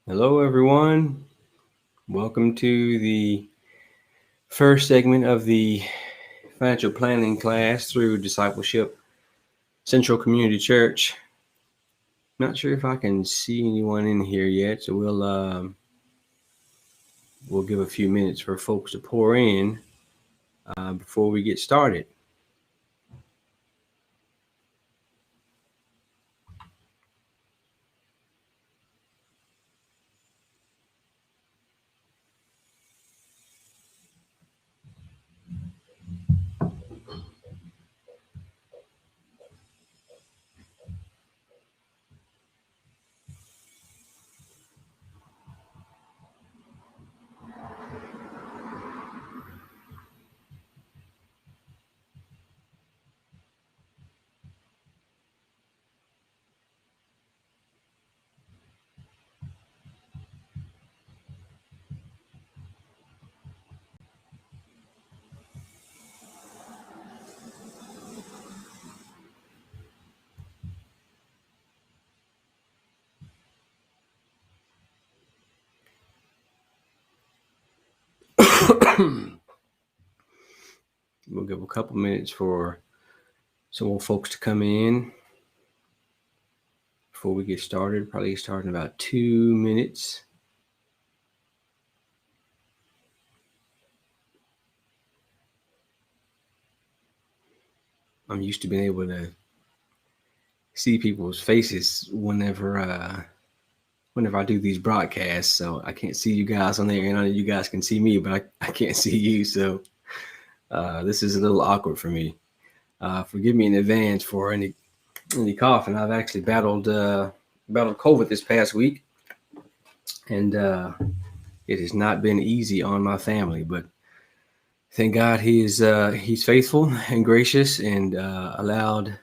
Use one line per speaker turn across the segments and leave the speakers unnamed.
Hello, everyone. Welcome to the first segment of the financial planning class through Discipleship Central Community Church. Not sure if I can see anyone in here yet, so we'll give a few minutes for folks to pour in before we get started. We'll give a couple minutes for some more folks to come in before we get started. Probably start in about 2 minutes. I'm used to being able to see people's faces whenever I do these broadcasts, so I can't see you guys on there, and I know you guys can see me, but I can't see you, so this is a little awkward for me. Forgive me in advance for any coughing. I've actually battled COVID this past week, and it has not been easy on my family, but thank God he's faithful and gracious and allowed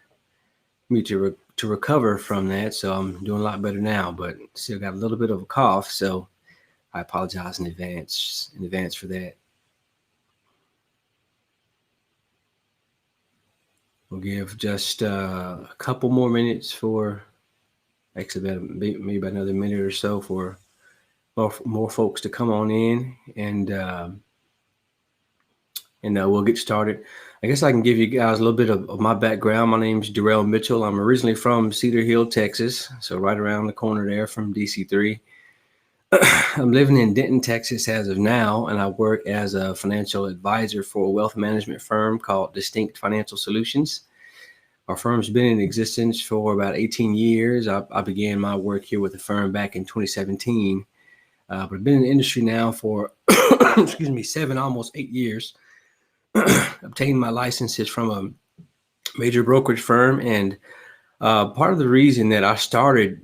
me to recover from that, so I'm doing a lot better now, but still got a little bit of a cough, so I apologize in advance for that. We'll give just a couple more minutes for, actually maybe about another minute or so for more folks to come on in, and we'll get started. I guess I can give you guys a little bit of my background. My name's Darrell Mitchell. I'm originally from Cedar Hill, Texas, so right around the corner there from DC3. I'm living in Denton, Texas as of now, and I work as a financial advisor for a wealth management firm called DC3 Financial Solutions. Our firm's been in existence for about 18 years. I began my work here with the firm back in 2017, but I've been in the industry now for, 7, almost 8 years. Obtained my licenses from a major brokerage firm, and part of the reason that I started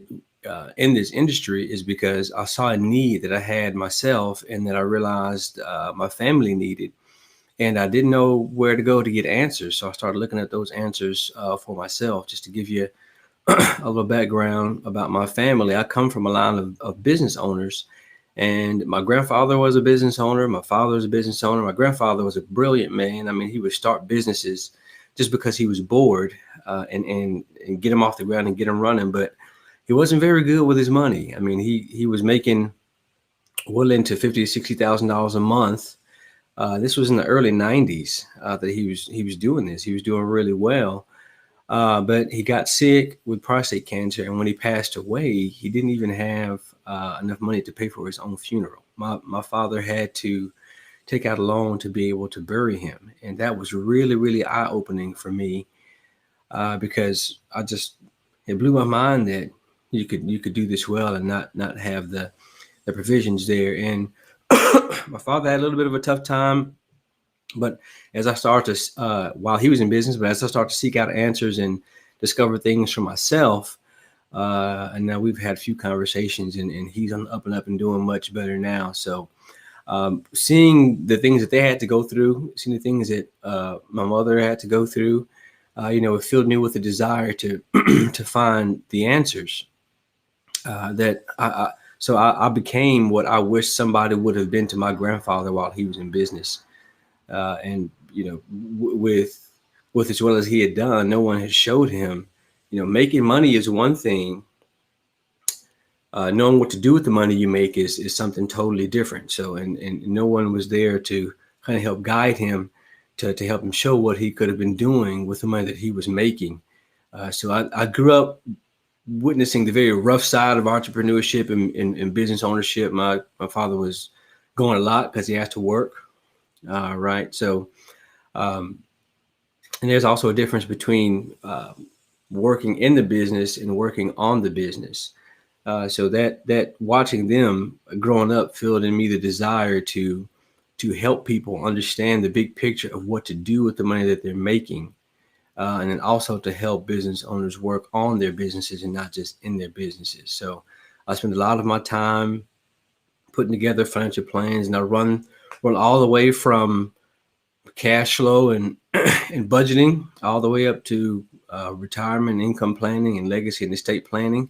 in this industry is because I saw a need that I had myself and that I realized my family needed, and I didn't know where to go to get answers. So I started looking at those answers for myself. Just to give you a little background about my family, I come from a line of business owners, and my grandfather was a business owner. My father was a business owner. My grandfather was a brilliant man. I mean, he would start businesses just because he was bored and get them off the ground and get them running. But he wasn't very good with his money. I mean, he was making well into $50,000 to $60,000 a month. This was in the early 90s that he was doing this. He was doing really well, but he got sick with prostate cancer, and when he passed away, he didn't even have enough money to pay for his own funeral. My father had to take out a loan to be able to bury him, and that was really, really eye-opening for me because it blew my mind that you could do this well and not have the provisions there. And my father had a little bit of a tough time, but as I started to, while he was in business, but as I started to seek out answers and discover things for myself, and now we've had a few conversations, and he's on the up and up and doing much better now. So seeing the things that they had to go through, seeing the things that my mother had to go through, it filled me with a desire to to find the answers So I became what I wish somebody would have been to my grandfather while he was in business. And, with as well as he had done, no one had showed him, making money is one thing, knowing what to do with the money you make is something totally different. So, and no one was there to kind of help guide him to help him show what he could have been doing with the money that he was making. So I grew up witnessing the very rough side of entrepreneurship and business ownership. My father was going a lot because he has to work. Right. So, and there's also a difference between working in the business and working on the business. So that watching them growing up filled in me the desire to help people understand the big picture of what to do with the money that they're making, and then also to help business owners work on their businesses and not just in their businesses. So I spend a lot of my time putting together financial plans, and I run all the way from cash flow and and budgeting all the way up to retirement, income planning, and legacy and estate planning.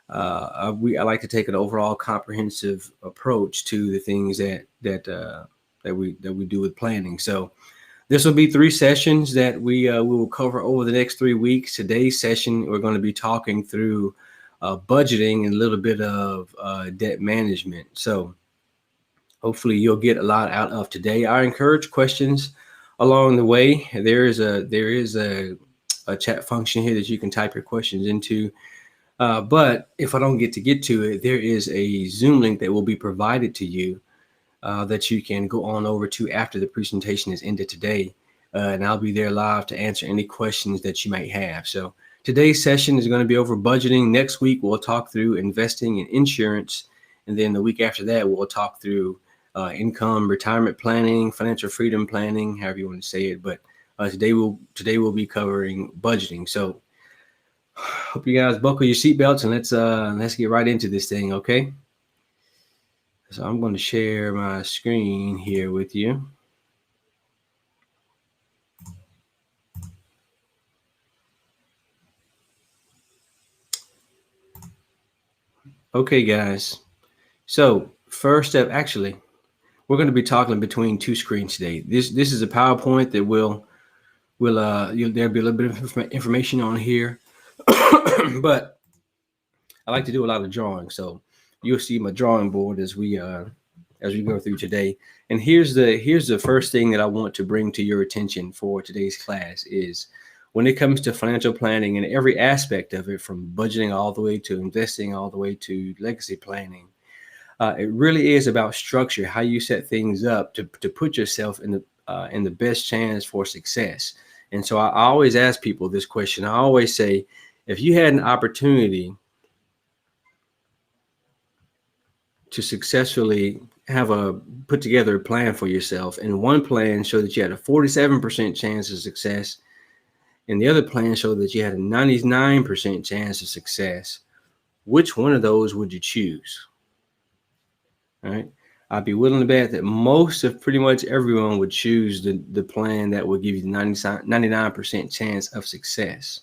I like to take an overall comprehensive approach to the things that we do with planning. So this will be 3 sessions that we will cover over the next 3 weeks. Today's session, we're going to be talking through budgeting and a little bit of debt management. So hopefully you'll get a lot out of today. I encourage questions along the way. There is a chat function here that you can type your questions into. But if I don't get to it, there is a Zoom link that will be provided to you that you can go on over to after the presentation is ended today. And I'll be there live to answer any questions that you might have. So today's session is going to be over budgeting. Next week, we'll talk through investing and insurance. And then the week after that, we'll talk through income, retirement planning, financial freedom planning, however you want to say it. But today we'll be covering budgeting. So hope you guys buckle your seatbelts and let's get right into this thing, okay? So I'm going to share my screen here with you. Okay, guys. So first step, actually, we're going to be talking between 2 screens today. This is a PowerPoint that there'll be a little bit of information on here, but I like to do a lot of drawing. So you'll see my drawing board as we go through today. And here's the first thing that I want to bring to your attention for today's class is when it comes to financial planning and every aspect of it, from budgeting all the way to investing, all the way to legacy planning. It really is about structure, how you set things up to put yourself in the best chance for success. And so I always ask people this question. I always say, if you had an opportunity to successfully put together a plan for yourself, and one plan showed that you had a 47% chance of success, and the other plan showed that you had a 99% chance of success, which one of those would you choose? All right. I'd be willing to bet that most of pretty much everyone would choose the plan that would give you the 99% chance of success.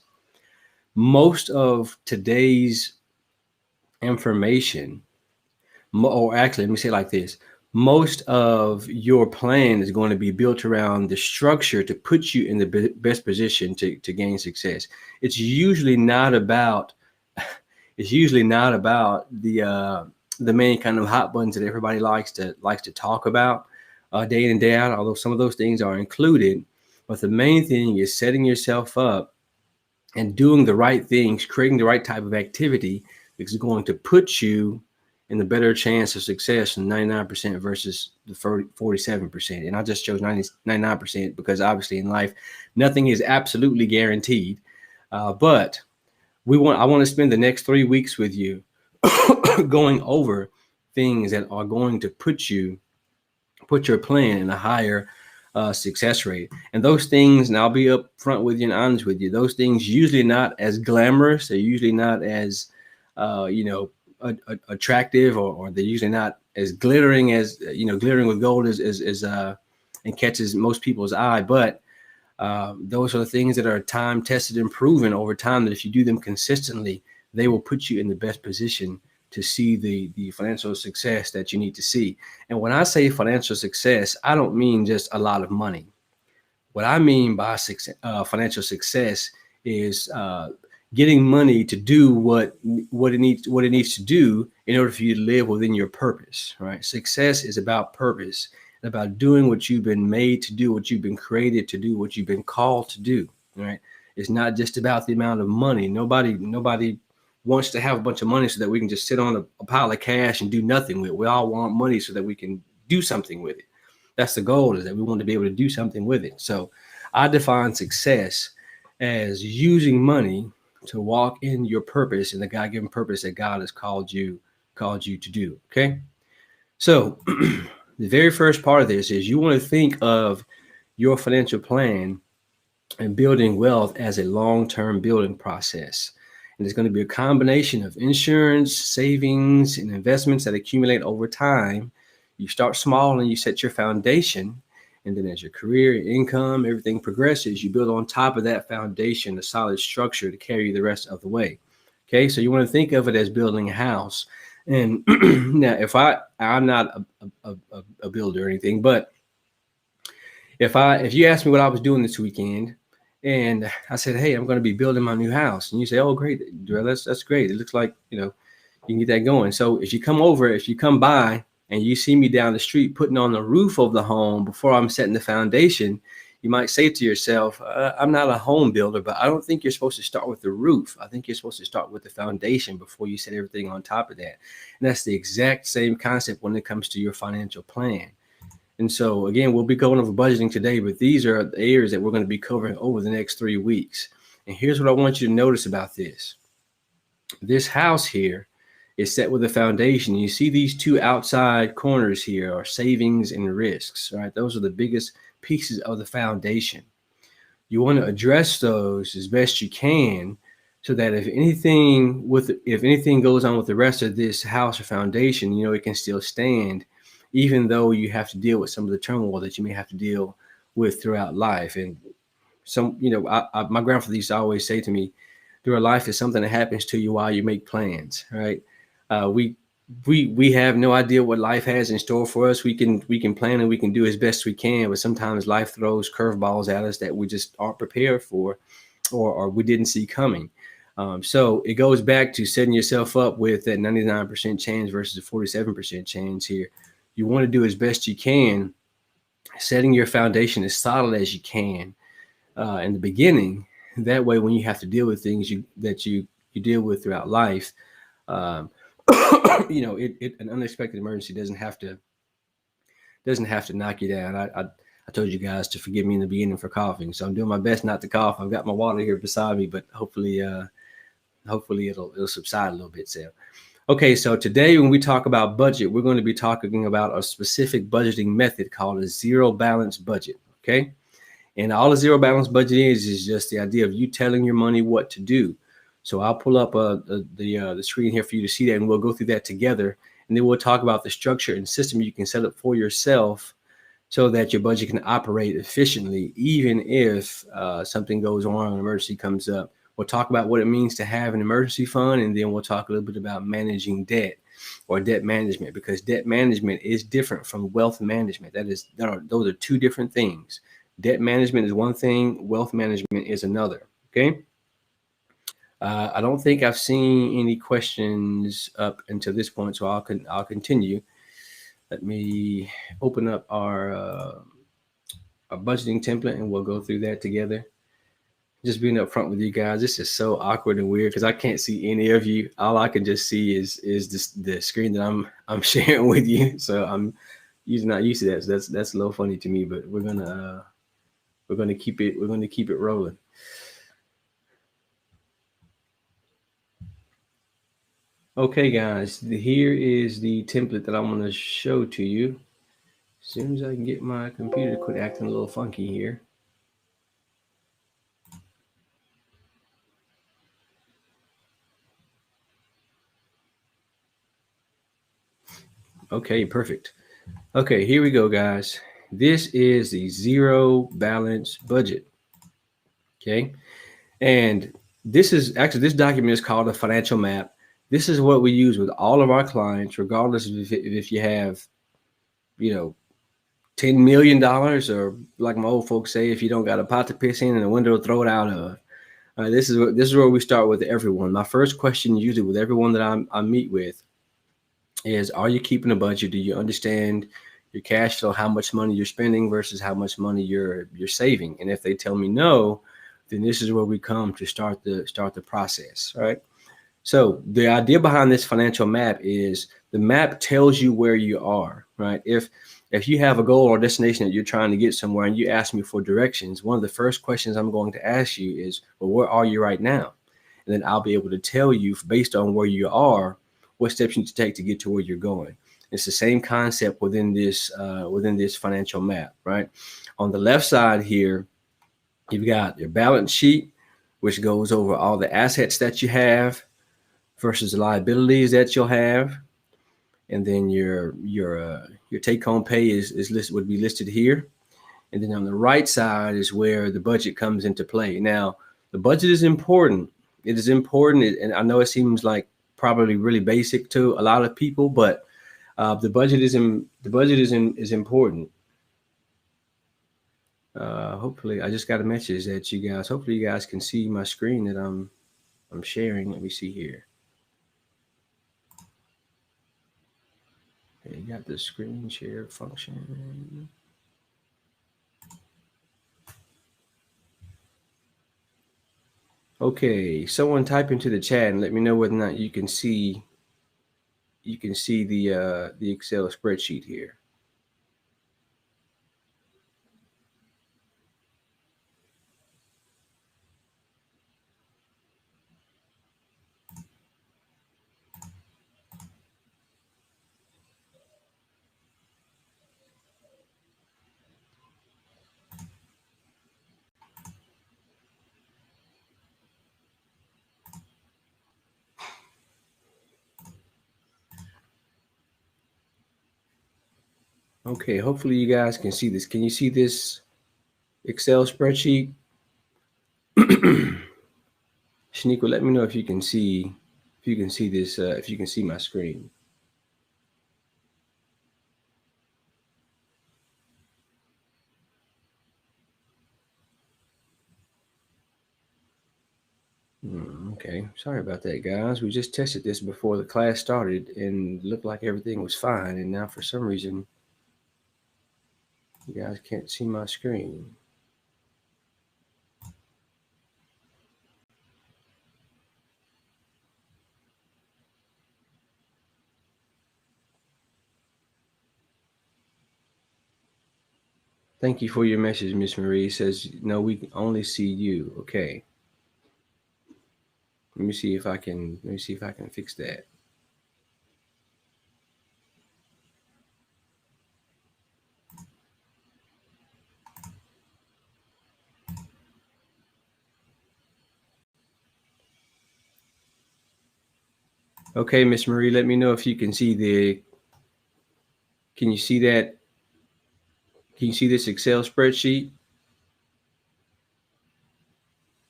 Most of today's information, or actually, let me say it like this. Most of your plan is going to be built around the structure to put you in the best position to gain success. It's usually not about the main kind of hot buttons that everybody likes to talk about day in and day out, although some of those things are included. But the main thing is setting yourself up and doing the right things, creating the right type of activity that's going to put you in the better chance of success than 99% versus the 47%. And I just chose 99% because obviously in life, nothing is absolutely guaranteed. But I want to spend the next 3 weeks with you going over things that are going to put your plan in a higher success rate. And those things, and I'll be up front with you and honest with you, those things usually not as glamorous. They're usually not as, attractive, or they're usually not as glittering as, glittering with gold and catches most people's eye. But those are the things that are time tested and proven over time that if you do them consistently, they will put you in the best position to see the financial success that you need to see. And when I say financial success, I don't mean just a lot of money. What I mean by financial success is getting money to do what it needs to do in order for you to live within your purpose, right? Success is about purpose, about doing what you've been made to do, what you've been created to do, what you've been called to do, right? It's not just about the amount of money. Nobody wants to have a bunch of money so that we can just sit on a pile of cash and do nothing with it. We all want money so that we can do something with it. That's the goal, is that we want to be able to do something with it. So I define success as using money to walk in your purpose and the God-given purpose that God has called you to do. Okay. So the very first part of this is you want to think of your financial plan and building wealth as a long-term building process. And it's going to be a combination of insurance, savings, and investments that accumulate over time. You start small and you set your foundation. And then as your career, income, everything progresses, you build on top of that foundation a solid structure to carry you the rest of the way. Okay, so you want to think of it as building a house. And now, I'm not a builder or anything, but if you asked me what I was doing this weekend, and I said, hey, I'm going to be building my new house, and you say, oh, great, Darrell, that's great. It looks like you can get that going. So if you come by and you see me down the street putting on the roof of the home before I'm setting the foundation, you might say to yourself, I'm not a home builder, but I don't think you're supposed to start with the roof. I think you're supposed to start with the foundation before you set everything on top of that. And that's the exact same concept when it comes to your financial plan. And so, again, we'll be going over budgeting today, but these are the areas that we're going to be covering over the next 3 weeks. And here's what I want you to notice about this. This house here is set with a foundation. You see these two outside corners here are savings and risks, right? Those are the biggest pieces of the foundation. You want to address those as best you can so that if anything goes on with the rest of this house or foundation, it can still stand, even though you have to deal with some of the turmoil that you may have to deal with throughout life. And my grandfather used to always say to me, through life is something that happens to you while you make plans, right? We have no idea what life has in store for us. We can plan and we can do as best we can, but sometimes life throws curveballs at us that we just aren't prepared for, or we didn't see coming. So it goes back to setting yourself up with that 99% chance versus a 47% chance here. You want to do as best you can, setting your foundation as solid as you can in the beginning. That way, when you have to deal with things that you deal with throughout life, an unexpected emergency doesn't have to knock you down. I told you guys to forgive me in the beginning for coughing, so I'm doing my best not to cough. I've got my water here beside me, but hopefully it'll subside a little bit. So, okay, so today when we talk about budget, we're going to be talking about a specific budgeting method called a zero balance budget. Okay, and all a zero balance budget is just the idea of you telling your money what to do. So I'll pull up the screen here for you to see that, and we'll go through that together. And then we'll talk about the structure and system you can set up for yourself so that your budget can operate efficiently, even if something goes on, an emergency comes up. We'll talk about what it means to have an emergency fund, and then we'll talk a little bit about managing debt or debt management, because debt management is different from wealth management. Those are two different things. Debt management is one thing, wealth management is another. Okay. I don't think I've seen any questions up until this point, so I'll continue. Let me open up our budgeting template, and we'll go through that together. Just being up front with you guys, this is so awkward and weird because I can't see any of you. All I can just see is the screen that I'm sharing with you. So I'm not used to that. So that's a little funny to me, but we're gonna keep it rolling. Okay, guys, here is the template that I'm going to show to you. As soon as I can get my computer to quit acting a little funky here. Okay, perfect. Okay, here we go, guys. This is the zero balance budget. Okay, and this document is called a financial map. This is what we use with all of our clients, regardless of if you have, $10 million, or like my old folks say, if you don't got a pot to piss in and a window to throw it out of. All right, this is where we start with everyone. My first question, usually with everyone that I meet with, is: are you keeping a budget? Do you understand your cash flow, how much money you're spending versus how much money you're saving? And if they tell me no, then this is where we come to start the process. All right. So the idea behind this financial map is the map tells you where you are, right? If you have a goal or destination that you're trying to get somewhere and you ask me for directions, one of the first questions I'm going to ask you is, well, where are you right now? And then I'll be able to tell you, based on where you are, what steps you need to take to get to where you're going. It's the same concept within this financial map, right? On the left side here, you've got your balance sheet, which goes over all the assets that you have versus the liabilities that you'll have, and then your take home pay is listed would be listed here, and then on the right side is where the budget comes into play. Now, the budget is important. It is important, and I know it seems like probably really basic to a lot of people, but the budget is important. Hopefully, I just got a message that you guys. Hopefully, you guys can see my screen that I'm sharing. Let me see here. Okay, you got the screen share function. Okay, someone type into the chat and let me know whether or not you can see the Excel spreadsheet here. Okay, hopefully you guys can see this. Can you see this Excel spreadsheet? Shaniqua, let me know if you can see this, if you can see my screen. Okay, sorry about that, guys. We just tested this before the class started and looked like everything was fine, and now for some reason you guys can't see my screen. Thank you for your message, Miss Marie. It says no, we can only see you. Okay. Let me see if I can fix that. Okay, Miss Marie, let me know if you can see can you see that? Can you see this Excel spreadsheet?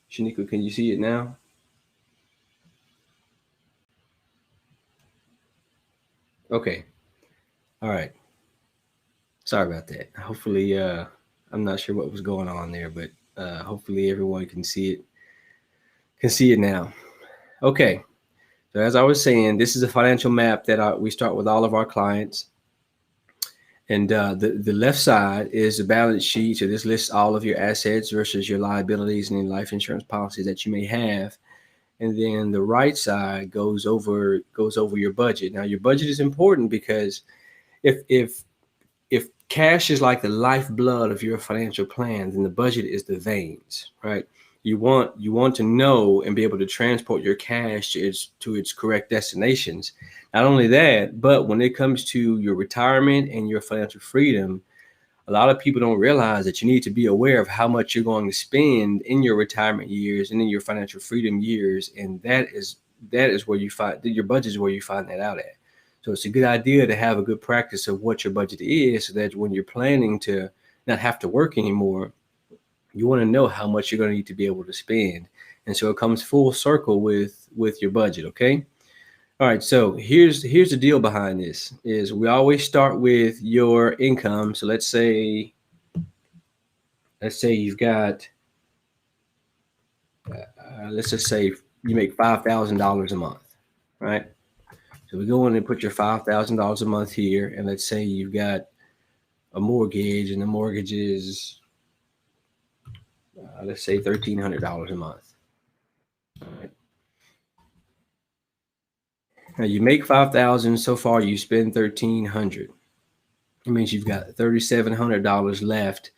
Shanika, can you see it now? Okay. All right. Sorry about that. Hopefully, I'm not sure what was going on there, but hopefully everyone can see it now. Okay. So as I was saying, this is a financial map that we start with all of our clients. And the left side is the balance sheet. So this lists all of your assets versus your liabilities and any life insurance policies that you may have. And then the right side goes over your budget. Now your budget is important because if cash is like the lifeblood of your financial plan, then the budget is the veins, right? You want to know and be able to transport your cash to its correct destinations. Not only that, but when it comes to your retirement and your financial freedom, a lot of people don't realize that you need to be aware of how much you're going to spend in your retirement years and in your financial freedom years, and that is where you find your budget is where you find that out at. So it's a good idea to have a good practice of what your budget is, so that when you're planning to not have to work anymore, you want to know how much you're going to need to be able to spend. And so it comes full circle with your budget. Okay. All right. So here's the deal behind this is we always start with your income. So let's say you've got let's just say you make $5,000 a month, right? So we go in and put your $5,000 a month here, and let's say you've got a mortgage, and the mortgage is let's say $1,300 a month. Right. Now you make 5,000 so far. You spend 1,300. It means you've got $3,700 left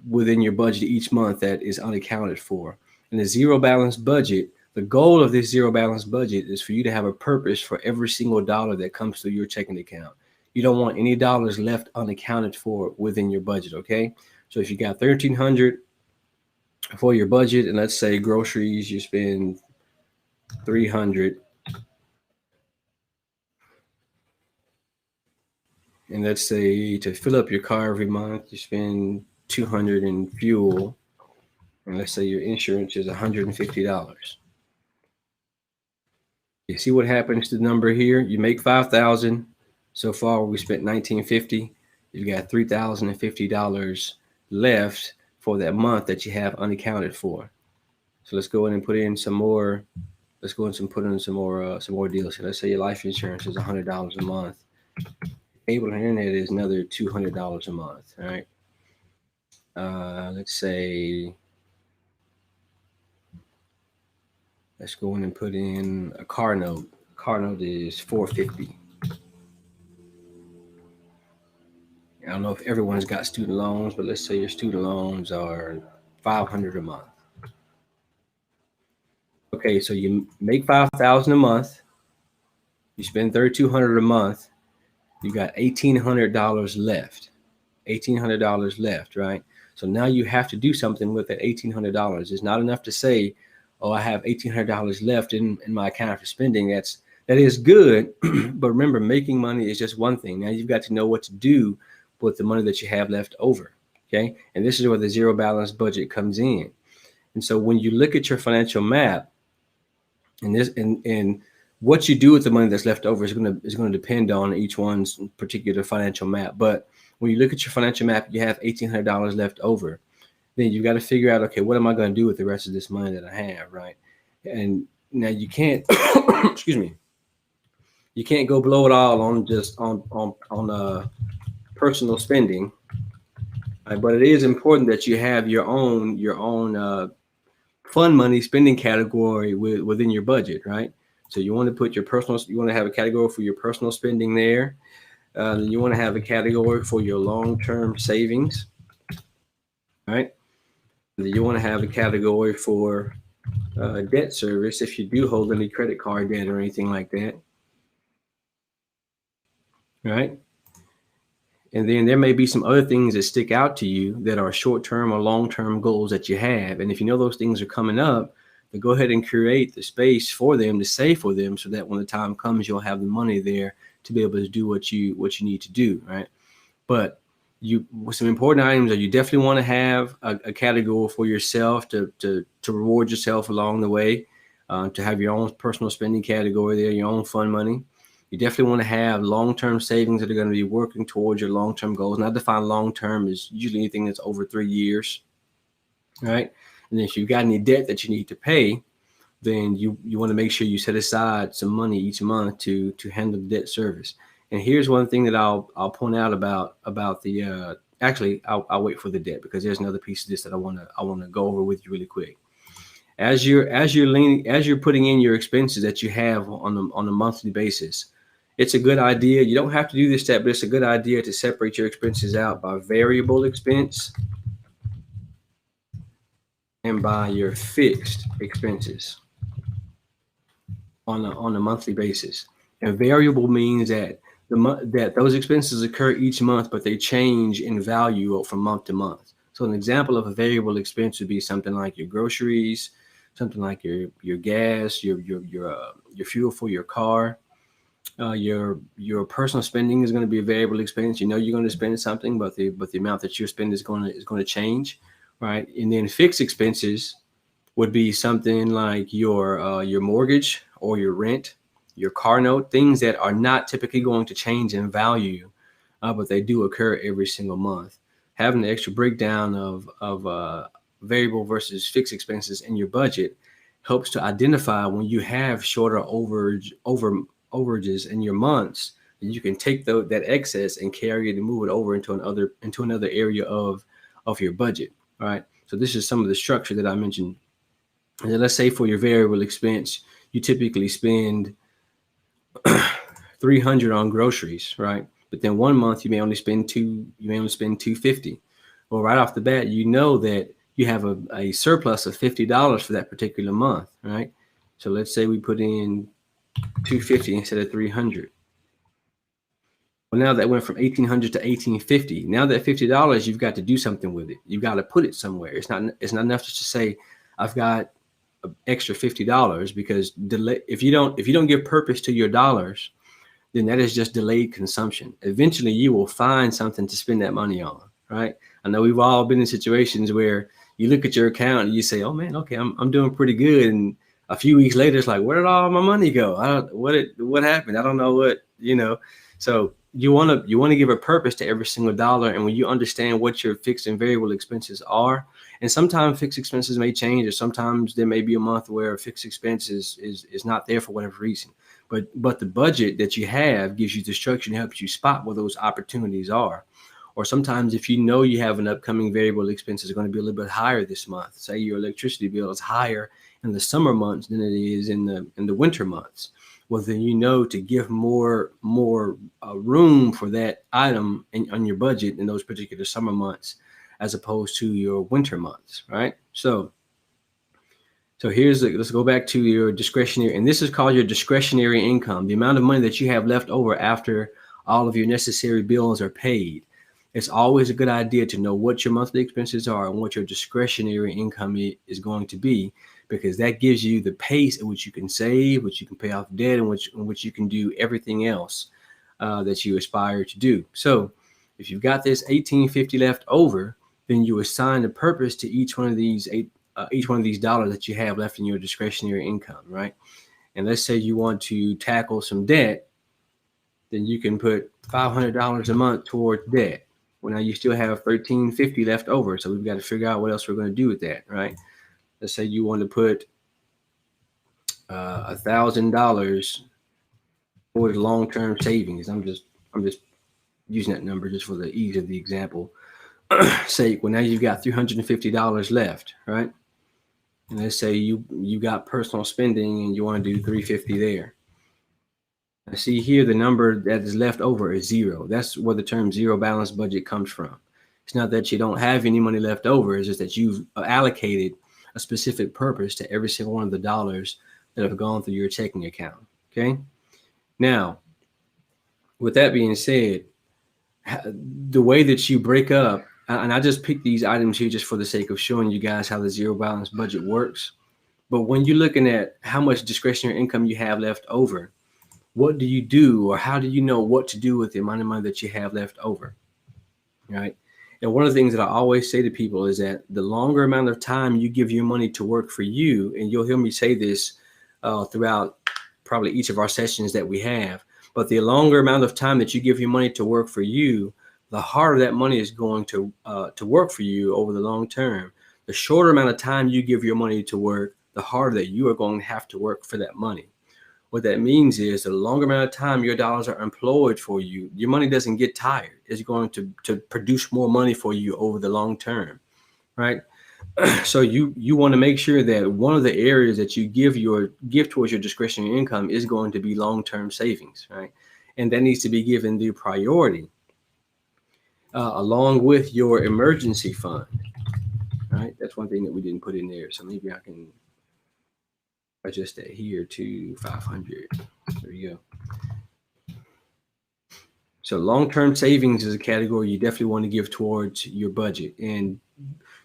within your budget each month that is unaccounted for. And the zero balance budget, the goal of this zero balance budget is for you to have a purpose for every single dollar that comes through your checking account. You don't want any dollars left unaccounted for within your budget, okay? So if you got 1,300 for your budget, and let's say groceries, you spend 300, and let's say to fill up your car every month, you spend 200 in fuel, and let's say your insurance is $150. You see what happens to the number here? You make 5,000. So far, we spent 1,950. You've got $3,050 left for that month that you have unaccounted for. So let's go in and put in some more. Let's go in and put in some more deals. So let's say your life insurance is $100 a month. Cable and internet is another $200 a month. All right. Let's say. Let's go in and put in a car note. Car note is $450. I don't know if everyone's got student loans, but let's say your student loans are $500 a month. Okay, so you make $5,000 a month. You spend $3,200 a month. You got $1,800 left. $1,800 left, right? So now you have to do something with that $1,800. It's not enough to say, "Oh, I have $1,800 left in my account for spending." That is good, but remember, making money is just one thing. Now you've got to know what to do with the money that you have left over. Okay, and this is where the zero balance budget comes in. And so when you look at your financial map, and what you do with the money that's left over is going to depend on each one's particular financial map. But when you look at your financial map, you have $1,800 left over. Then you've got to figure out, okay, what am I going to do with the rest of this money that I have, right? And now you can't, excuse me, you can't go blow it all on just on personal spending. Right? But it is important that you have your own fund money spending category within your budget, right? So you want to put you want to have a category for your personal spending there. Then you want to have a category for your long-term savings, right? Then you want to have a category for debt service if you do hold any credit card debt or anything like that, right? And then there may be some other things that stick out to you that are short-term or long-term goals that you have. And if you know those things are coming up, then go ahead and create the space for them to save for them so that when the time comes, you'll have the money there to be able to do what you need to do, right? But some important items are you definitely want to have a category for yourself to reward yourself along the way, to have your own personal spending category there, your own fun money. You definitely want to have long-term savings that are going to be working towards your long-term goals. And I define long-term as usually anything that's over 3 years, right? And if you've got any debt that you need to pay, then you want to make sure you set aside some money each month to handle the debt service. And here's one thing that I'll point out about the actually I'll wait for the debt because there's another piece of this that I want to go over with you really quick. As you're putting in your expenses that you have on a monthly basis, it's a good idea. You don't have to do this step, but it's a good idea to separate your expenses out by variable expense and by your fixed expenses on a monthly basis. And variable means that that those expenses occur each month, but they change in value from month to month. So an example of a variable expense would be something like your groceries, something like your gas, your fuel for your car. Your personal spending is going to be a variable expense. You know you're going to spend something, but the amount that you spend is going to change, right? And then fixed expenses would be something like your mortgage or your rent, your car note, things that are not typically going to change in value, but they do occur every single month. Having the extra breakdown of variable versus fixed expenses in your budget helps to identify when you have shorter overages in your months. You can take that excess and carry it and move it over into another area of your budget. All right. So this is some of the structure that I mentioned. And then let's say for your variable expense, you typically spend 300 on groceries, right? But then one month you may only spend 250. Well, right off the bat, you know that you have a surplus of $50 for that particular month, right? So let's say we put in 250 instead of 300. Well, now that went from 1800 to 1850. Now that $50, you've got to do something with it. You've got to put it somewhere. It's not enough just to say, I've got an extra $50, because if you don't give purpose to your dollars, then that is just delayed consumption. Eventually you will find something to spend that money on, right? I know we've all been in situations where you look at your account and you say, oh man, okay, I'm doing pretty good. And a few weeks later, it's like, where did all my money go? What happened? I don't know what. So you want to give a purpose to every single dollar. And when you understand what your fixed and variable expenses are, and sometimes fixed expenses may change, or sometimes there may be a month where a fixed expense is not there for whatever reason. But the budget that you have gives you the structure and helps you spot where those opportunities are. Or sometimes if you know you have an upcoming variable expense is going to be a little bit higher this month, say your electricity bill is higher in the summer months than it is in the winter months. Well, then you know to give more room for that item on your budget in those particular summer months, as opposed to your winter months, right? So let's go back to your discretionary, and this is called your discretionary income, the amount of money that you have left over after all of your necessary bills are paid. It's always a good idea to know what your monthly expenses are and what your discretionary income is going to be, because that gives you the pace at which you can save, which you can pay off debt, and which you can do everything else that you aspire to do. So if you've got this 1850 left over, then you assign a purpose to each one of these dollars that you have left in your discretionary income, right? And let's say you want to tackle some debt, then you can put $500 a month towards debt. Well, now you still have $1350 left over, so we've got to figure out what else we're going to do with that, right? Let's say you want to put $1,000 towards long-term savings. I'm just using that number just for the ease of the example sake. Well, now you've got $350 left, right? And let's say you got personal spending and you want to do $350 there. I see here the number that is left over is zero. That's where the term zero balance budget comes from. It's not that you don't have any money left over. It's just that you've allocated a specific purpose to every single one of the dollars that have gone through your checking account. Okay. Now, with that being said, the way that you break up, and I just picked these items here just for the sake of showing you guys how the zero balance budget works. But when you're looking at how much discretionary income you have left over, what do you do, or how do you know what to do with the amount of money that you have left over, right? And one of the things that I always say to people is that the longer amount of time you give your money to work for you, and you'll hear me say this throughout probably each of our sessions that we have, but the longer amount of time that you give your money to work for you, the harder that money is going to work for you over the long term. The shorter amount of time you give your money to work, the harder that you are going to have to work for that money. What that means is the longer amount of time your dollars are employed for you, your money doesn't get tired. It's going to produce more money for you over the long term, right? So you want to make sure that one of the areas that you give towards your discretionary income is going to be long-term savings, right? And that needs to be given the priority along with your emergency fund, right? That's one thing that we didn't put in there. So maybe I can adjust that here to 500. There you go. So long-term savings is a category you definitely want to give towards your budget, and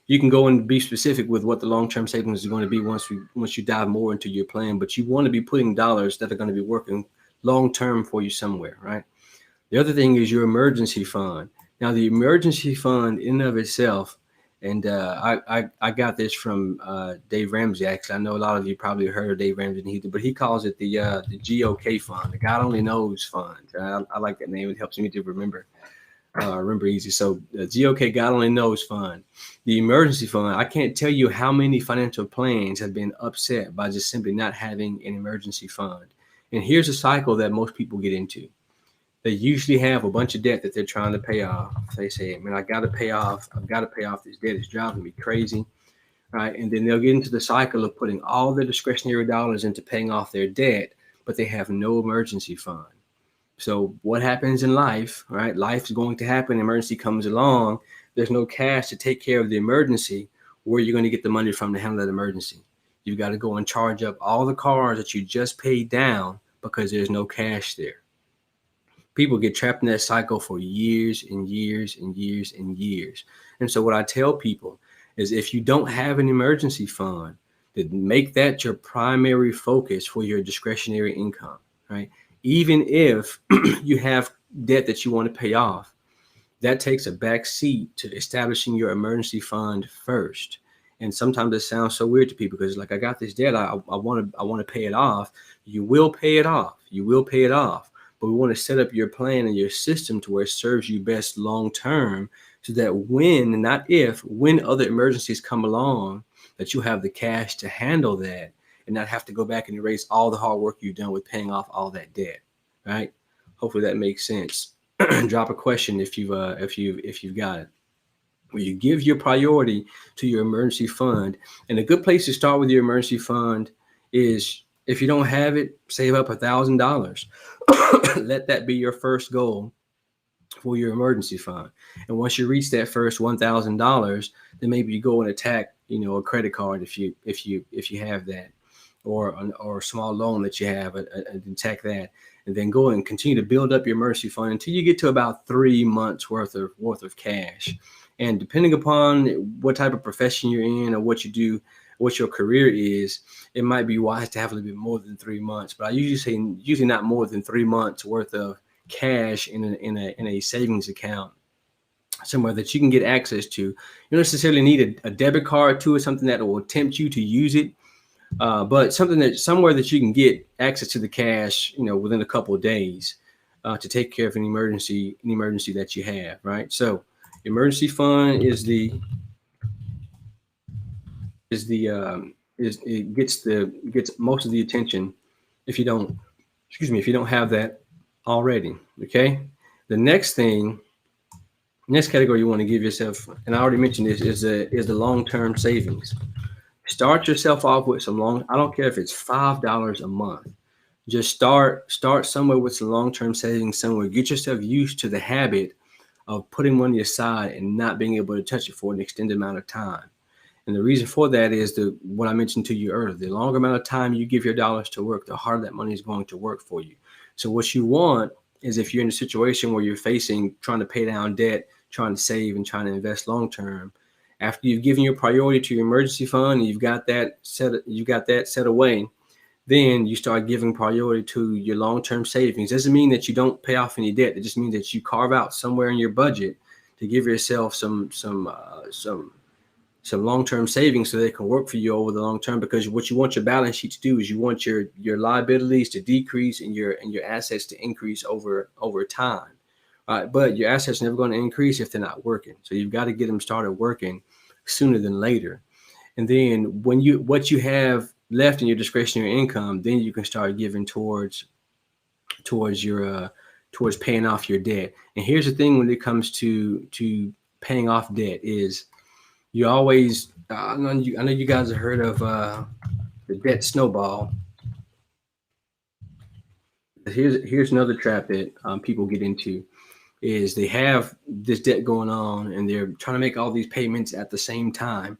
you can go and be specific with what the long-term savings is going to be once you dive more into your plan. But you want to be putting dollars that are going to be working long-term for you somewhere, right? The other thing is your emergency fund. Now, the emergency fund in and of itself, and I got this from Dave Ramsey. Actually, I know a lot of you probably heard of Dave Ramsey, but he calls it the GOK fund, the God Only Knows fund. I like that name. It helps me to remember. Remember easy. So the GOK, God only knows fund, the emergency fund. I can't tell you how many financial plans have been upset by just simply not having an emergency fund. And here's a cycle that most people get into. They usually have a bunch of debt that they're trying to pay off. They say, "Man, I've got to pay off this debt. It's driving me crazy." Right? And then they'll get into the cycle of putting all their discretionary dollars into paying off their debt, but they have no emergency fund. So what happens in life, right? Life is going to happen. Emergency comes along. There's no cash to take care of the emergency. Where are you going to get the money from to handle that emergency? You've got to go and charge up all the cars that you just paid down because there's no cash there. People get trapped in that cycle for years and years and years and years. And so what I tell people is, if you don't have an emergency fund, then make that your primary focus for your discretionary income, right? Even if you have debt that you want to pay off, that takes a back seat to establishing your emergency fund first. And sometimes it sounds so weird to people because it's like, I got this debt, I want to pay it off. You will pay it off. You will pay it off. But we want to set up your plan and your system to where it serves you best long term, so that when, not if, when other emergencies come along, that you have the cash to handle that and not have to go back and erase all the hard work you've done with paying off all that debt. Right? Hopefully that makes sense. Drop a question if you've got it. Where you give your priority to your emergency fund. And a good place to start with your emergency fund is, if you don't have it, save up $1,000. Let that be your first goal for your emergency fund. And once you reach that first $1,000, then maybe you go and attack, a credit card if you have that, or a small loan that you have, and attack that, and then go and continue to build up your emergency fund until you get to about 3 months worth of cash. And depending upon what type of profession you're in or what you do, what your career is, it might be wise to have a little bit more than 3 months. But I usually say not more than 3 months worth of cash in a savings account somewhere that you can get access to. You don't necessarily need a debit card to it, something that will tempt you to use it, but somewhere that you can get access to the cash, within a couple of days, to take care of an emergency that you have, right? So emergency fund it gets most of the attention if you don't have that already. Okay. The next category you want to give yourself, and I already mentioned this, is the long-term savings. Start yourself off with some I don't care if it's $5 a month. Just start somewhere with some long-term savings somewhere. Get yourself used to the habit of putting money aside and not being able to touch it for an extended amount of time. And the reason for that is what I mentioned to you earlier. The longer amount of time you give your dollars to work, the harder that money is going to work for you. So what you want is, if you're in a situation where you're trying to pay down debt, trying to save, and trying to invest long term, after you've given your priority to your emergency fund and you've got that set away, then you start giving priority to your long-term savings. Doesn't mean that you don't pay off any debt. It just means that you carve out somewhere in your budget to give yourself some long-term savings so they can work for you over the long term. Because what you want your balance sheet to do is, you want your liabilities to decrease and your assets to increase over time. But your assets are never going to increase if they're not working. So you've got to get them started working sooner than later. And then what you have left in your discretionary income, then you can start giving towards paying off your debt. And here's the thing: when it comes to paying off debt, is you always I know you guys have heard of the debt snowball. Here's another trap that people get into, is they have this debt going on and they're trying to make all these payments at the same time.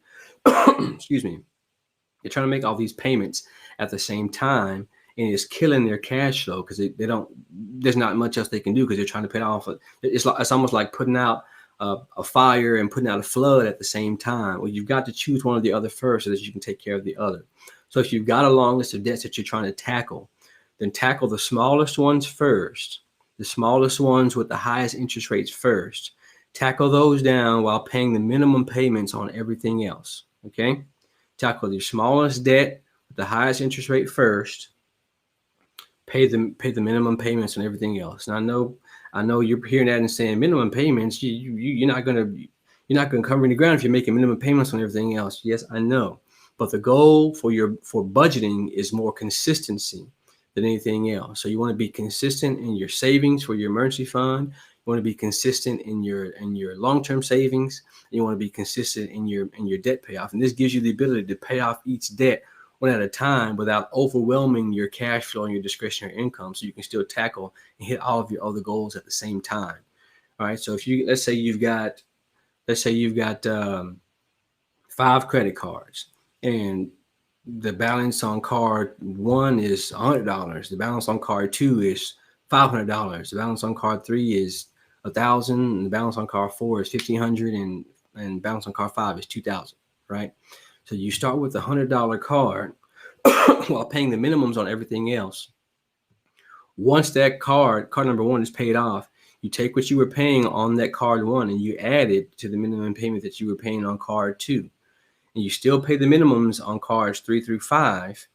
Excuse me. They're trying to make all these payments at the same time, and it's killing their cash flow because there's not much else they can do because they're trying to pay off. It's almost like putting out a fire and putting out a flood at the same time. Well, you've got to choose one or the other first so that you can take care of the other. So if you've got a long list of debts that you're trying to tackle, then tackle the smallest ones first, the smallest ones with the highest interest rates first. Tackle those down while paying the minimum payments on everything else. Okay? Tackle your smallest debt with the highest interest rate first. Pay the minimum payments on everything else. And I know you're hearing that and saying minimum payments. You're not gonna cover any ground if you're making minimum payments on everything else. Yes, I know, but the goal for budgeting is more consistency than anything else. So you want to be consistent in your savings for your emergency fund. You want to be consistent in your long-term savings. You want to be consistent in your debt payoff, and this gives you the ability to pay off each debt one at a time without overwhelming your cash flow and your discretionary income, so you can still tackle and hit all of your other goals at the same time. All right. So if you let's say you've got 5 credit cards, and the balance on card one is $100. The balance on card two is $500. The balance on card three is 1,000, and the balance on card four is 1,500, and balance on card five is 2,000. Right. So you start with a $100 card while paying the minimums on everything else. Once that card number one is paid off, you take what you were paying on that card one and you add it to the minimum payment that you were paying on card two. And you still pay the minimums on cards 3 through 5,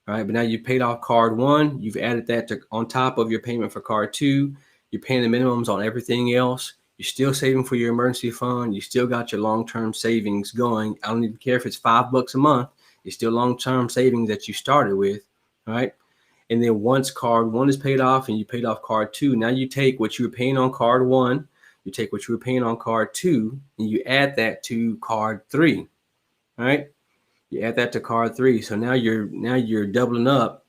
right? But now you've paid off card one, you've added that to on top of your payment for card two. You're paying the minimums on everything else. You're still saving for your emergency fund. You still got your long-term savings going. I don't even care if it's $5 a month. It's still long-term savings that you started with, right? And then once card one is paid off and you paid off card two, now you take what you were paying on card one, you take what you were paying on card two, and you add that to card three. Right? You add that to card three. So now you're doubling up,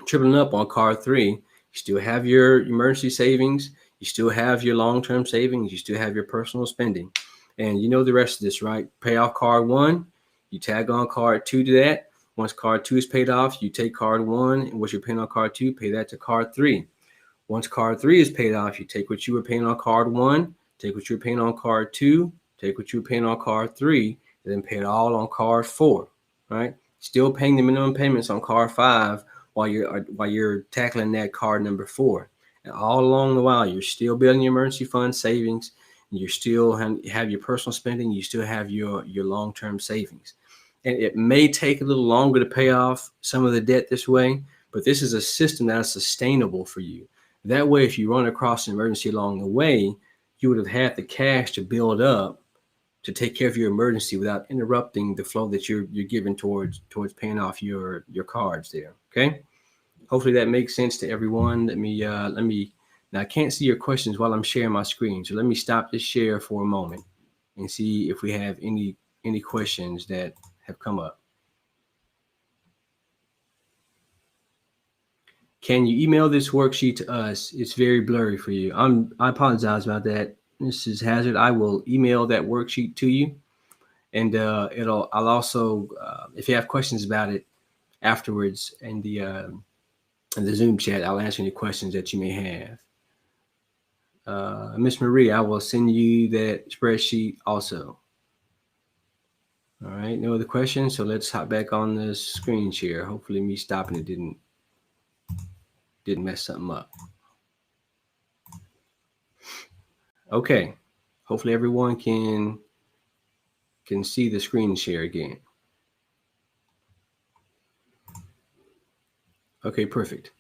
tripling up on card three. You still have your emergency savings, you still have your long-term savings, you still have your personal spending. And you know the rest of this, right? Pay off card one, you tag on card two to that. Once card two is paid off, you take card one and what you're paying on card two, pay that to card three. Once card three is paid off, you take what you were paying on card one, take what you were paying on card two, take what you were paying on card three, and then pay it all on card four, right? Still paying the minimum payments on card five while you're tackling that card number four. And all along the while, you're still building your emergency fund savings, and you still have your personal spending, you still have your long-term savings. And it may take a little longer to pay off some of the debt this way, but this is a system that is sustainable for you. That way, if you run across an emergency along the way, you would have had the cash to build up to take care of your emergency without interrupting the flow that you're giving towards paying off your cards there. Okay. Hopefully that makes sense to everyone. Let me now I can't see your questions while I'm sharing my screen. So let me stop this share for a moment and see if we have any questions that have come up. Can you email this worksheet to us? It's very blurry for you. I apologize about that. This is Hazard. I will email that worksheet to you, and I'll also if you have questions about it afterwards in the Zoom chat, I'll answer any questions that you may have. Miss Marie, I will send you that spreadsheet also. All right, no other questions. So let's hop back on the screen share. Hopefully me stopping it didn't mess something up. Okay, hopefully everyone can see the screen share again. Okay, perfect.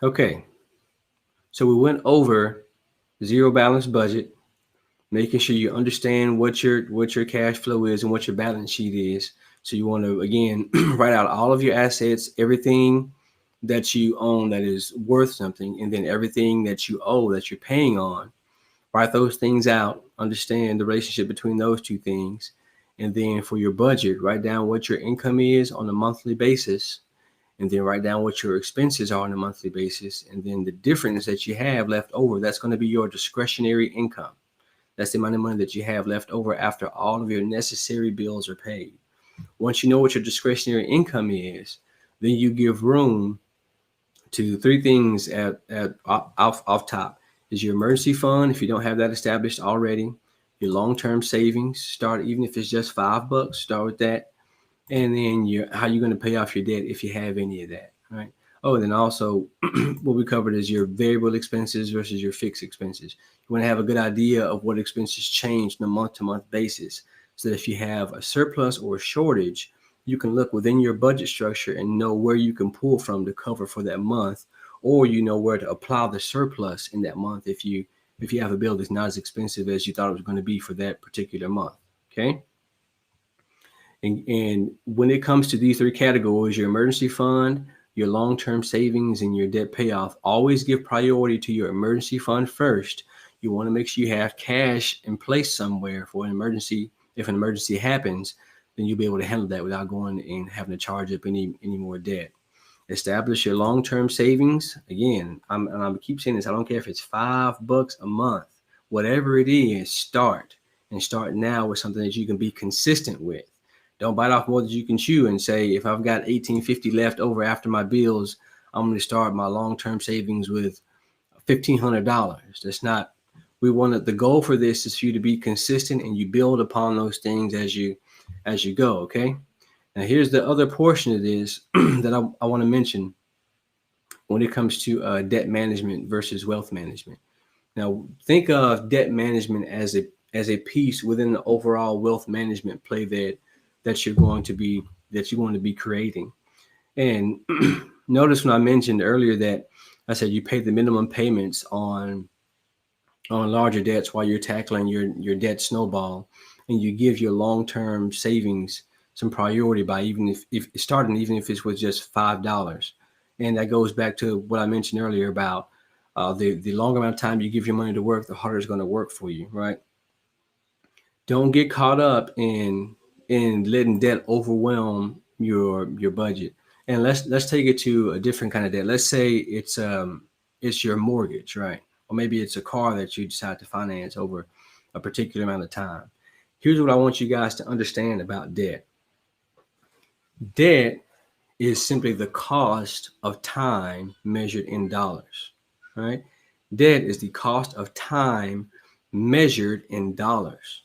Okay, so we went over zero balance budget, making sure you understand what your cash flow is and what your balance sheet is. So you want to, again, write out all of your assets, everything that you own that is worth something, and then everything that you owe that you're paying on. Write those things out, understand the relationship between those two things. And then for your budget, write down what your income is on a monthly basis, and then write down what your expenses are on a monthly basis. And then the difference that you have left over, that's going to be your discretionary income. That's the amount of money that you have left over after all of your necessary bills are paid. Once you know what your discretionary income is, then you give room to three things off top. Is your emergency fund, if you don't have that established already, your long-term savings, start even if it's just $5, start with that. And then how you're going to pay off your debt if you have any of that, right? Oh, and then also what we covered is your variable expenses versus your fixed expenses. You want to have a good idea of what expenses change on a month-to-month basis, so that if you have a surplus or a shortage, you can look within your budget structure and know where you can pull from to cover for that month, or you know where to apply the surplus in that month if you have a bill that's not as expensive as you thought it was going to be for that particular month. Okay. And when it comes to these three categories, your emergency fund, your long-term savings, and your debt payoff, always give priority to your emergency fund first. You want to make sure you have cash in place somewhere for an emergency. If an emergency happens, then you'll be able to handle that without going and having to charge up any more debt. Establish your long-term savings. Again, I keep saying this. I don't care if it's $5 a month, whatever it is. Start now with something that you can be consistent with. Don't bite off more than you can chew and say, if I've got $1,850 left over after my bills, I'm going to start my long-term savings with $1,500. That's not. The goal for this is for you to be consistent and you build upon those things as you go. Okay. Now here's the other portion of this that I want to mention when it comes to debt management versus wealth management. Now think of debt management as a piece within the overall wealth management play that you're going to be creating. And notice when I mentioned earlier that I said you pay the minimum payments on larger debts while you're tackling your debt snowball, and you give your long-term savings some priority by even if it's with just $5. And that goes back to what I mentioned earlier about the longer amount of time you give your money to work, the harder it's going to work for you, right? Don't get caught up in letting debt overwhelm your budget. And let's take it to a different kind of debt. Let's say it's your mortgage, right? Or maybe it's a car that you decide to finance over a particular amount of time. Here's what I want you guys to understand about debt. Debt is simply the cost of time measured in dollars, right? Debt is the cost of time measured in dollars.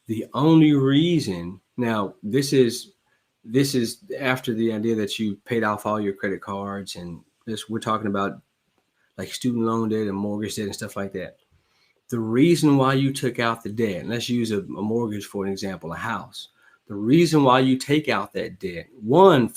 The only reason, now this is after the idea that you paid off all your credit cards, and we're talking about like student loan debt and mortgage debt and stuff like that. The reason why you took out the debt, and let's use a mortgage for an example, a house. The reason why you take out that debt, one,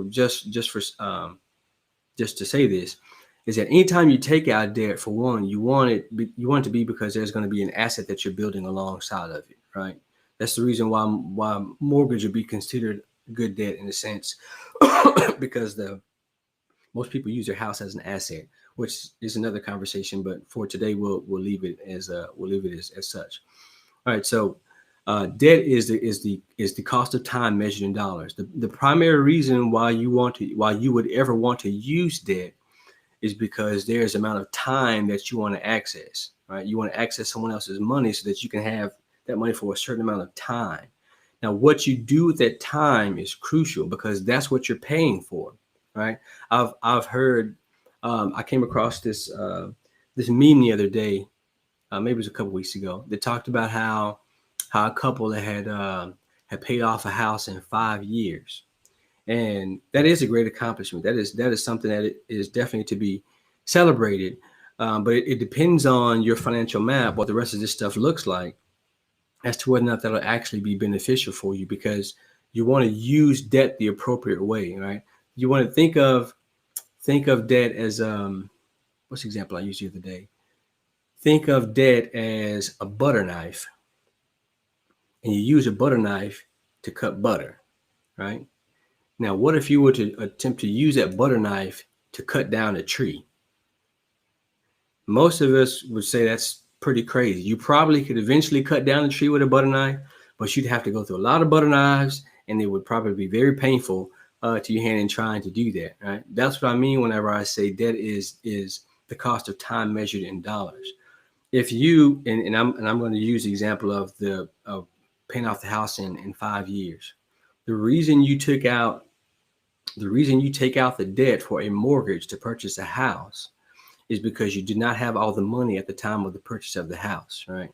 just to say this, is that anytime you take out debt, for one, you want it to be because there's going to be an asset that you're building alongside of it, right? That's the reason why mortgage would be considered good debt in a sense, because most people use their house as an asset, which is another conversation. But for today, we'll leave it as such. All right. So debt is the cost of time measured in dollars. The primary reason why you would ever want to use debt is because there's amount of time that you want to access, right? You want to access someone else's money so that you can have that money for a certain amount of time. Now, what you do with that time is crucial because that's what you're paying for, right? I've heard, I came across this meme the other day, maybe it was a couple weeks ago, that talked about how a couple that had paid off a house in 5 years. And that is a great accomplishment. That is something that is definitely to be celebrated. But it depends on your financial map, what the rest of this stuff looks like, as to whether or not that'll actually be beneficial for you, because you want to use debt the appropriate way, right? You want to think of debt as what's the example I used the other day? Think of debt as a butter knife, and you use a butter knife to cut butter, right? Now, what if you were to attempt to use that butter knife to cut down a tree? Most of us would say that's pretty crazy. You probably could eventually cut down a tree with a butter knife, but you'd have to go through a lot of butter knives, and it would probably be very painful to your hand in trying to do that, right? That's what I mean whenever I say debt is the cost of time measured in dollars. If you, and I'm going to use the example of paying off the house in 5 years. The reason you take out the debt for a mortgage to purchase a house is because you did not have all the money at the time of the purchase of the house, right?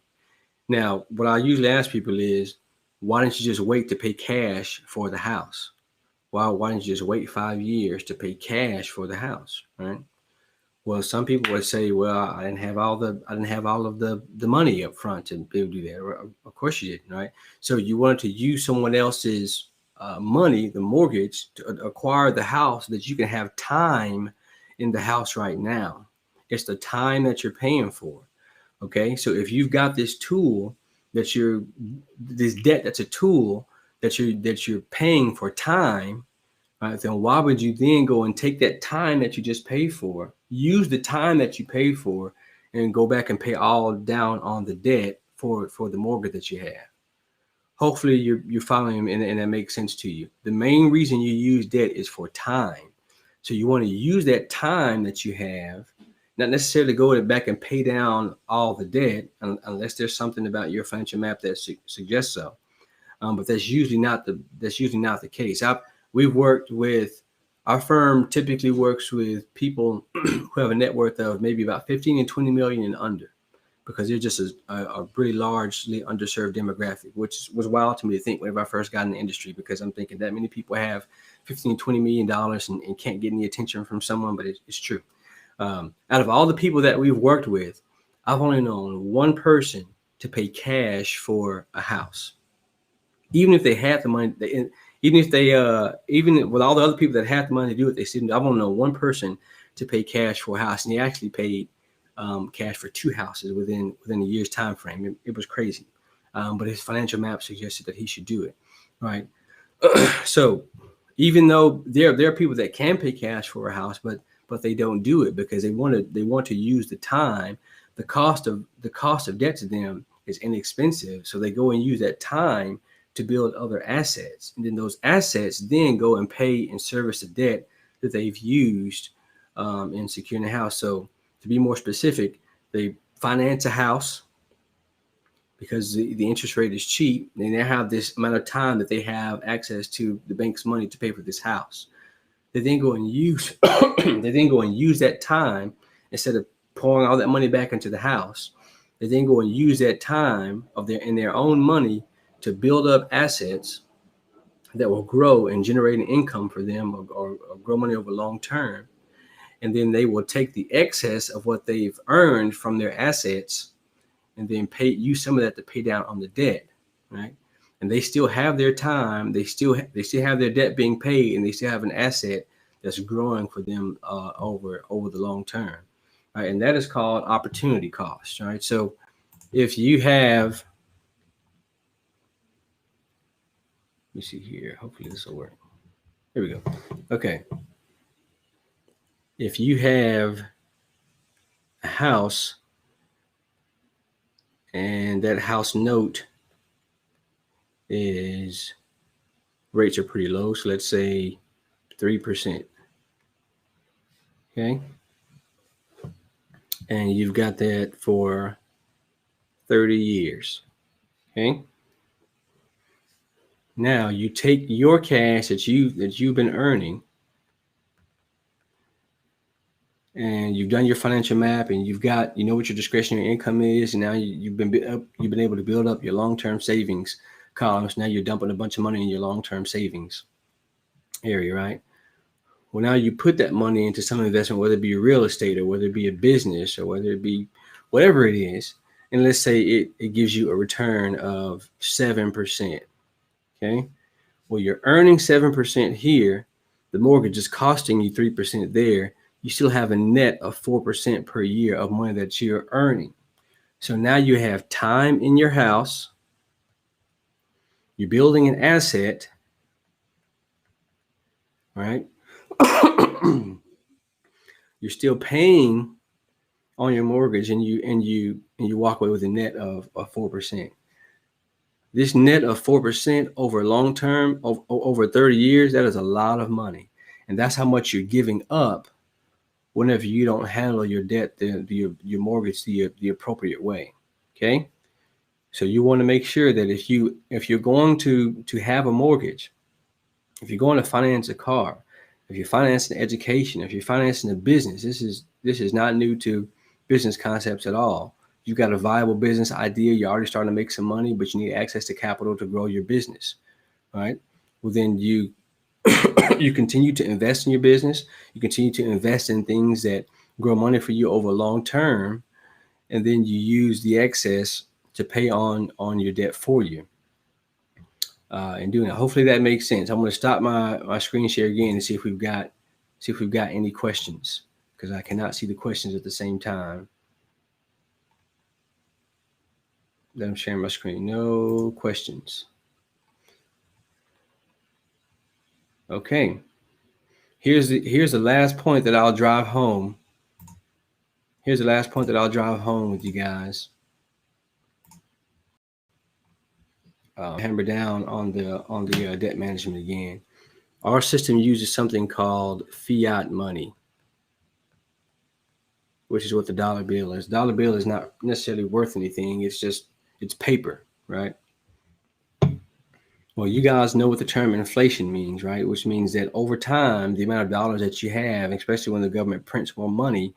Now, what I usually ask people is, why didn't you just wait to pay cash for the house? Why didn't you just wait 5 years to pay cash for the house, right? Well, some people would say, well, I didn't have all of the money up front to be able to do that. Of course you didn't, right? So you wanted to use someone else's money, the mortgage, to acquire the house so that you can have time in the house right now. It's the time that you're paying for. Okay, so if you've got this tool this debt that's a tool that you're paying for time, right? Then why would you then go and take that time that you just paid for, use the time that you paid for, and go back and pay all down on the debt for the mortgage that you have? Hopefully you're following him and that makes sense to you. The main reason you use debt is for time. So you want to use that time that you have, not necessarily go back and pay down all the debt unless there's something about your financial map that suggests so. But that's usually not the case. We've worked with our firm typically works with people who have a net worth of maybe about 15 and 20 million and under, because they're just a pretty largely underserved demographic, which was wild to me to think whenever I first got in the industry, because I'm thinking that many people have 15, $20 million and can't get any attention from someone, but it's true. Out of all the people that we've worked with, I've only known one person to pay cash for a house. Even if they had the money, even with all the other people that had the money to do it, they didn't. I've only known one person to pay cash for a house, and he actually paid cash for 2 houses within a year's time frame. It was crazy, but his financial map suggested that he should do it, right? So even though there are people that can pay cash for a house, but they don't do it because they want to use the time. The cost of debt to them is inexpensive, so they go and use that time to build other assets, and then those assets then go and pay and service the debt that they've used in securing a house. So to be more specific, they finance a house because the interest rate is cheap. They now have this amount of time that they have access to the bank's money to pay for this house. They then go and use that time instead of pouring all that money back into the house. They then go and use that time in their own money to build up assets that will grow and generate an income for them or grow money over long term. And then they will take the excess of what they've earned from their assets and then use some of that to pay down on the debt, right? And they still have their time. They still have their debt being paid, and they still have an asset that's growing for them over the long term, right? And that is called opportunity cost, right? So if you have, let me see here. Hopefully this will work. Here we go. Okay. If you have a house and that house note rates are pretty low, so let's say 3%. Okay. And you've got that for 30 years. Okay. Now you take your cash that you've been earning, and you've done your financial map, and you know what your discretionary income is, and now you've been able to build up your long-term savings columns. Now you're dumping a bunch of money in your long-term savings area, right? Well, now you put that money into some investment, whether it be real estate or whether it be a business or whether it be whatever it is, and let's say it gives you a return of 7%. Okay. Well, you're earning 7% here. The mortgage is costing you 3% there. You still have a net of 4% per year of money that you're earning. So now you have time in your house. You're building an asset, right? You're still paying on your mortgage, and you walk away with a net of 4%. This net of 4% over long term, over 30 years, that is a lot of money. And that's how much you're giving up whenever you don't handle your debt, your mortgage the appropriate way. Okay. So you want to make sure that if you're going to have a mortgage, if you're going to finance a car, if you're financing education, if you're financing a business, this is not new to business concepts at all. You've got a viable business idea. You're already starting to make some money, but you need access to capital to grow your business, right? Well, then you continue to invest in your business. You continue to invest in things that grow money for you over long term, and then you use the excess to pay on your debt for you. And doing it. Hopefully that makes sense. I'm going to stop my screen share again and see if we've got any questions. because I cannot see the questions at the same time that I'm sharing my screen. No questions. Okay. Here's the last point that I'll drive home. Here's the last point that I'll drive home with you guys. Hammer down on the debt management again. Our system uses something called fiat money, which is what the dollar bill is. Dollar bill is not necessarily worth anything. It's paper, right? Well, you guys know what the term inflation means, right? Which means that over time, the amount of dollars that you have, especially when the government prints more money,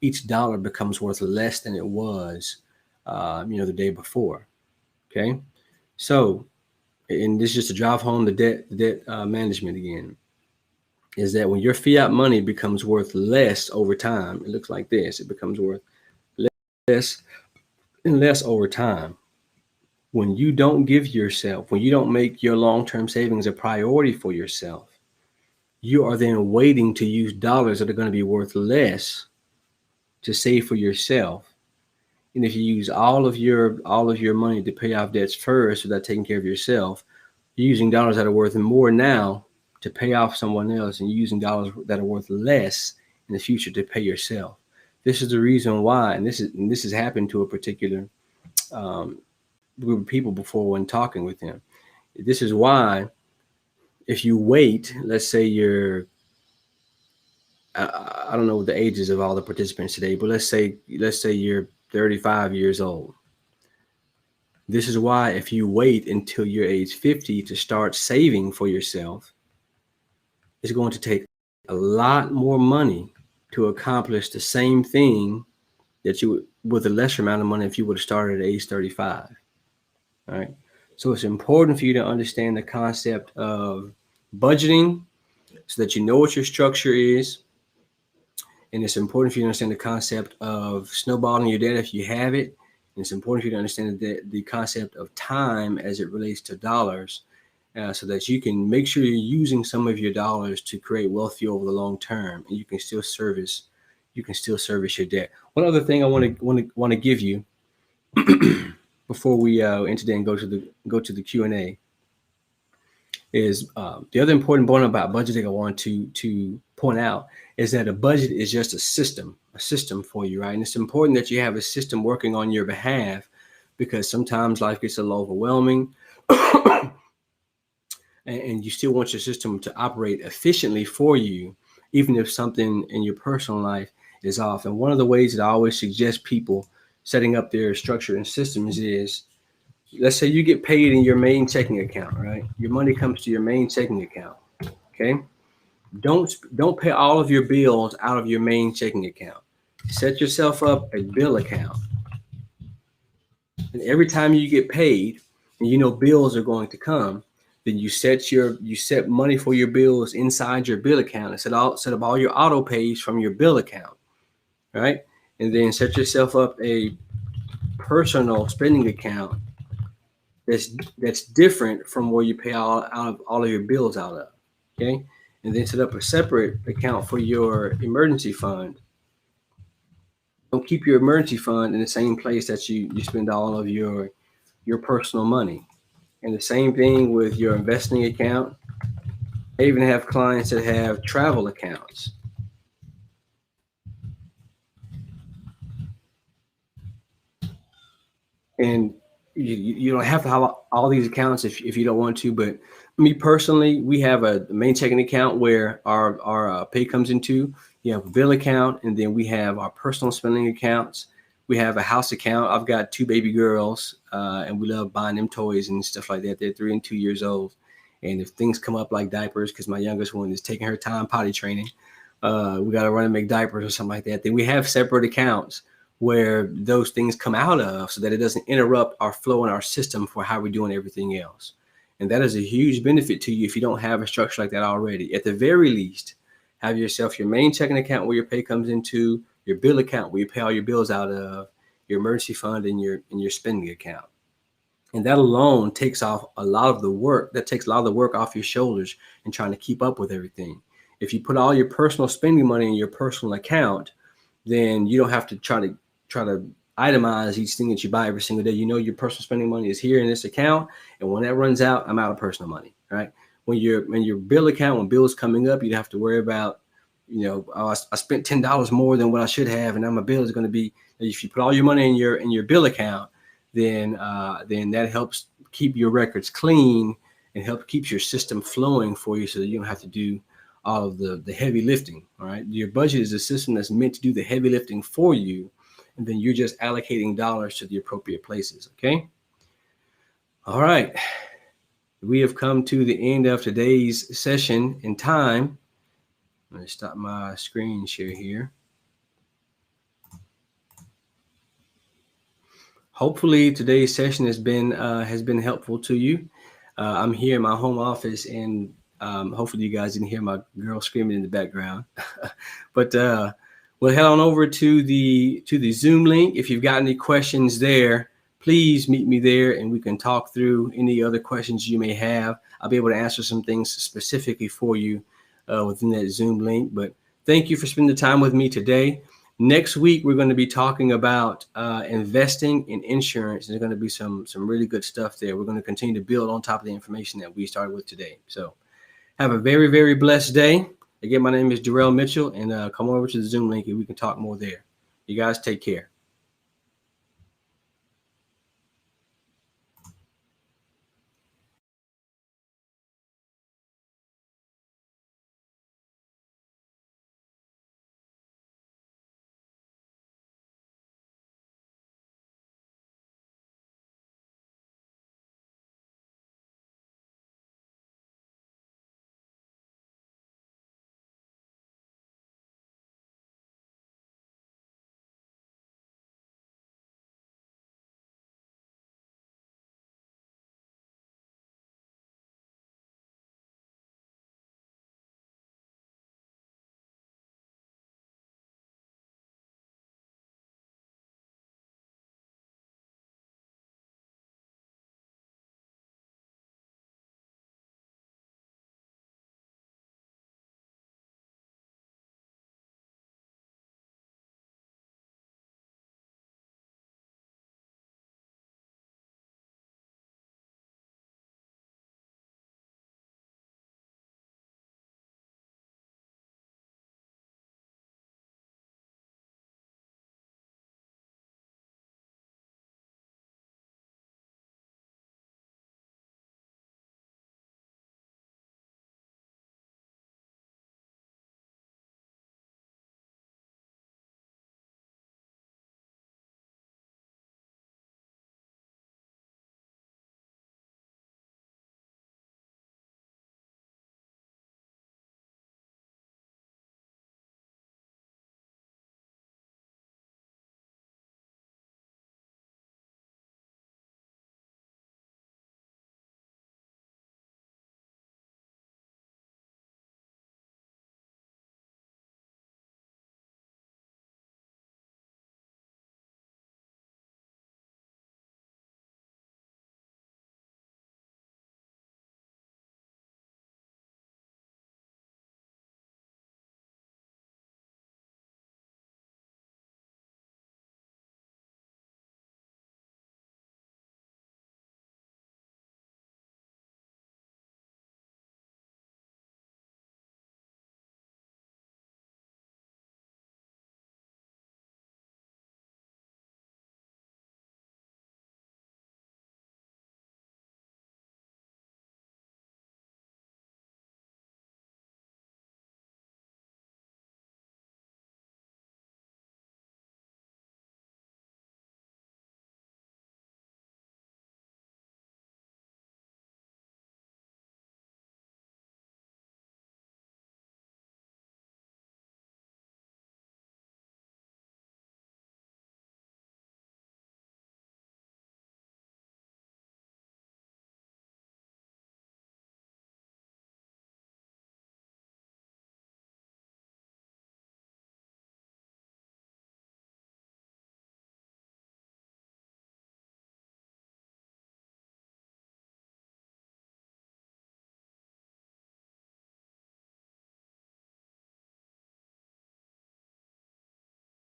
each dollar becomes worth less than it was, the day before. Okay, so, and this is just to drive home the debt management again, is that when your fiat money becomes worth less over time, it looks like this. It becomes worth less and less over time. When you don't when you don't make your long-term savings a priority for yourself, you are then waiting to use dollars that are going to be worth less to save for yourself. And if you use all of your money to pay off debts first without taking care of yourself, you're using dollars that are worth more now to pay off someone else, and using dollars that are worth less in the future to pay yourself. This is the reason why, and this has happened to a particular group of people before when talking with them. This is why, if you wait, let's say I don't know the ages of all the participants today, but let's say you're 35 years old. This is why, if you wait until you're age 50 to start saving for yourself, it's going to take a lot more money to accomplish the same thing that you would with a lesser amount of money if you would have started at age 35. All right. So it's important for you to understand the concept of budgeting so that you know what your structure is. And it's important for you to understand the concept of snowballing your debt if you have it. And it's important for you to understand the concept of time as it relates to dollars, so that you can make sure you're using some of your dollars to create wealth for you over the long term, and you can still service your debt. One other thing I want to give you before we end today and go to the Q&A is the other important point about budgeting I want to point out is that a budget is just a system for you, right? And it's important that you have a system working on your behalf, because sometimes life gets a little overwhelming and you still want your system to operate efficiently for you, even if something in your personal life is off. And one of the ways that I always suggest people setting up their structure and systems is, let's say you get paid in your main checking account, right? Your money comes to your main checking account. Okay. Don't pay all of your bills out of your main checking account. Set yourself up a bill account. And every time you get paid and you know bills are going to come, then you set money for your bills inside your bill account, and set up all your auto pays from your bill account. Right? And then set yourself up a personal spending account that's different from where you pay all of your bills out of. Okay. And then set up a separate account for your emergency fund. Don't keep your emergency fund in the same place that you spend all of your personal money. And the same thing with your investing account. I even have clients that have travel accounts. And you don't have to have all these accounts if you don't want to. But me personally, we have a main checking account where our pay comes into. You have a bill account, and then we have our personal spending accounts. We have a house account. I've got 2 baby girls, and we love buying them toys and stuff like that. They're 3 and 2 years old. And if things come up like diapers, because my youngest one is taking her time potty training, we got to run and make diapers or something like that, then we have separate accounts where those things come out of, so that it doesn't interrupt our flow in our system for how we're doing everything else. And that is a huge benefit to you if you don't have a structure like that already. At the very least, have yourself your main checking account where your pay comes into, your bill account where you pay all your bills out of, your emergency fund, and your spending account. And that alone takes a lot of the work off your shoulders and trying to keep up with everything. If you put all your personal spending money in your personal account, then you don't have to try to itemize each thing that you buy every single day. You know your personal spending money is here in this account, and when that runs out, I'm out of personal money, right? When your bill account, when bills coming up, you have to worry about, oh, I spent $10 more than what I should have, and now my bill is going to be. If you put all your money in your bill account, then that helps keep your records clean and help keeps your system flowing for you, so that you don't have to do all of the heavy lifting. All right, your budget is a system that's meant to do the heavy lifting for you, and then you're just allocating dollars to the appropriate places. Okay. All right. We have come to the end of today's session in time. Let me stop my screen share here. Hopefully today's session has been helpful to you. I'm here in my home office, and hopefully you guys didn't hear my girl screaming in the background. But we'll head on over to the Zoom link. If you've got any questions there, please meet me there, and we can talk through any other questions you may have. I'll be able to answer some things specifically for you within that Zoom link. But thank you for spending the time with me today. Next week, we're going to be talking about investing in insurance. There's going to be some really good stuff there. We're going to continue to build on top of the information that we started with today. So have a very, very blessed day. Again, my name is Darrell Mitchell, and come over to the Zoom link and we can talk more there. You guys take care.